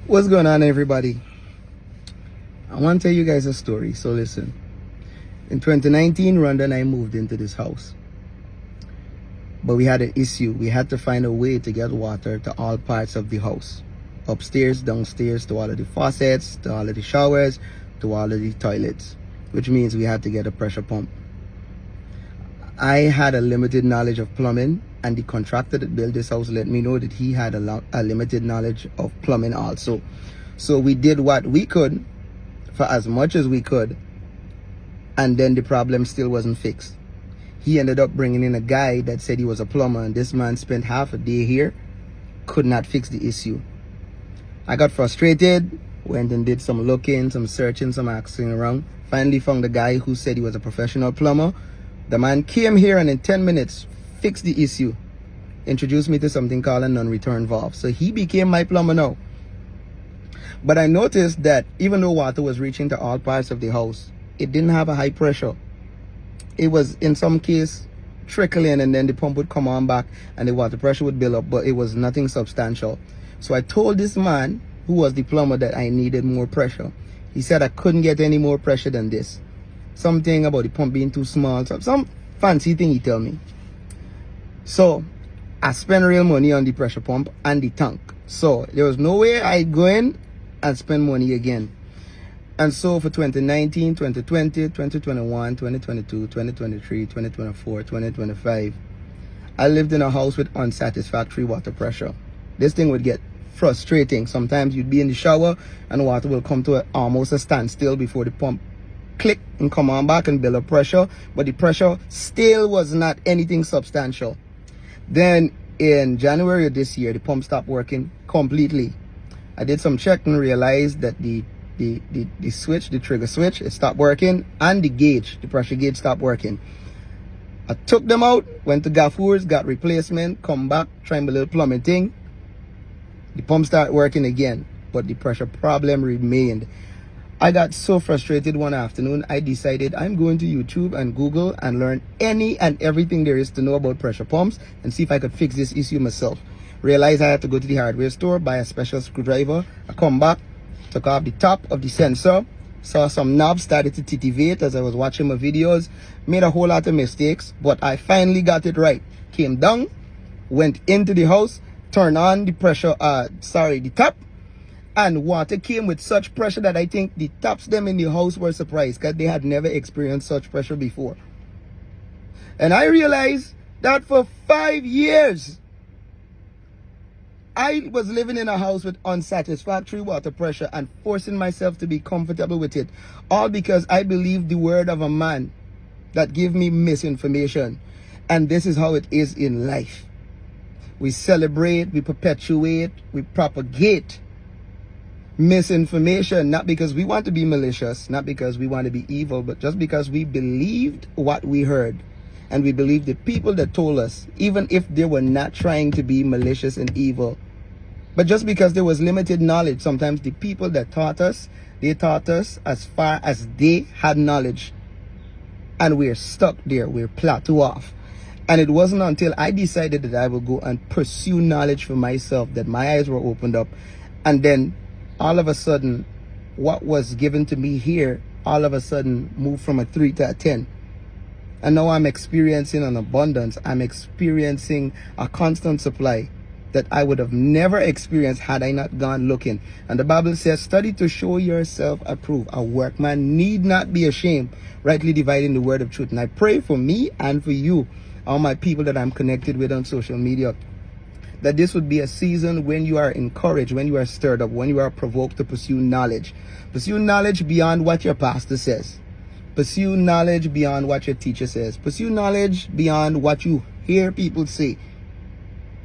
What's going on, everybody? I want to tell you guys a story, so listen. In 2019, Rhonda and I moved into this house, but we had an issue. We had to find a way to get water to all parts of the house, upstairs, downstairs, to all of the faucets, to all of the showers, to all of the toilets, which means we had to get a pressure pump. I had a limited knowledge of plumbing, and the contractor that built this house let me know that he had a limited knowledge of plumbing also. So we did what we could for as much as we could, and then the problem still wasn't fixed. He ended up bringing in a guy that said he was a plumber, and this man spent half a day here, could not fix the issue. I got frustrated, went and did some looking, some searching, some asking around. Finally found a guy who said he was a professional plumber. The man came here and in 10 minutes fixed the issue. Introduced me to something called a non-return valve. So he became my plumber now. But I noticed that even though water was reaching to all parts of the house, it didn't have a high pressure. It was in some case trickling, and then the pump would come on back and the water pressure would build up, but it was nothing substantial. So I told this man who was the plumber that I needed more pressure. He said I couldn't get any more pressure than this. Something about the pump being too small, some fancy thing he tell me. So I spent real money on the pressure pump and the tank. So there was no way I'd go in and spend money again. And so for 2019, 2020, 2021, 2022, 2023, 2024, 2025, I lived in a house with unsatisfactory water pressure. This thing would get frustrating. Sometimes you'd be in the shower and water will come to almost a standstill before the pump click and come on back and build up pressure, but the pressure still was not anything substantial. Then in January of this year, the pump stopped working completely. I did some check and realized that the switch, the trigger switch, it stopped working, and the gauge, the pressure gauge, stopped working. I took them out, went to Gaffur's, got replacement, come back, trying my little plumbing thing. The pump started working again, but the pressure problem remained. I got so frustrated one afternoon, I decided I'm going to YouTube and Google and learn any and everything there is to know about pressure pumps and see if I could fix this issue myself. Realized I had to go to the hardware store, buy a special screwdriver. I come back, took off the top of the sensor, saw some knobs started to titivate as I was watching my videos, made a whole lot of mistakes, but I finally got it right. Came down, went into the house, turned on the pressure, the tap, and water came with such pressure that I think the taps them in the house were surprised because they had never experienced such pressure before. And I realized that for 5 years, I was living in a house with unsatisfactory water pressure and forcing myself to be comfortable with it, all because I believed the word of a man that gave me misinformation. And this is how it is in life. We celebrate, we perpetuate, we propagate misinformation, not because we want to be malicious, not because we want to be evil, but just because we believed what we heard. And we believed the people that told us, even if they were not trying to be malicious and evil. But just because there was limited knowledge, sometimes the people that taught us, they taught us as far as they had knowledge. And we're stuck there, we're plateau off. And it wasn't until I decided that I would go and pursue knowledge for myself that my eyes were opened up. And then all of a sudden, what was given to me here, all of a sudden moved from a 3 to a 10. And now I'm experiencing an abundance. I'm experiencing a constant supply that I would have never experienced had I not gone looking. And the Bible says, study to show yourself approved. A workman need not be ashamed, rightly dividing the word of truth. And I pray for me and for you, all my people that I'm connected with on social media, that this would be a season when you are encouraged, when you are stirred up, when you are provoked to pursue knowledge. Pursue knowledge beyond what your pastor says. Pursue knowledge beyond what your teacher says. Pursue knowledge beyond what you hear people say,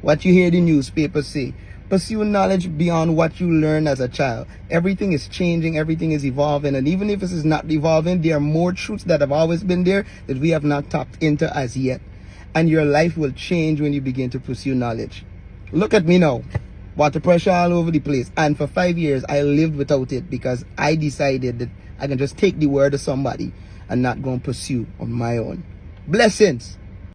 what you hear the newspaper say. Pursue knowledge beyond what you learn as a child. Everything is changing, everything is evolving, and even if this is not evolving, there are more truths that have always been there that we have not tapped into as yet. And your life will change when you begin to pursue knowledge. Look at me now. Water pressure all over the place. And for 5 years, I lived without it because I decided that I can just take the word of somebody and not go and pursue on my own. Blessings.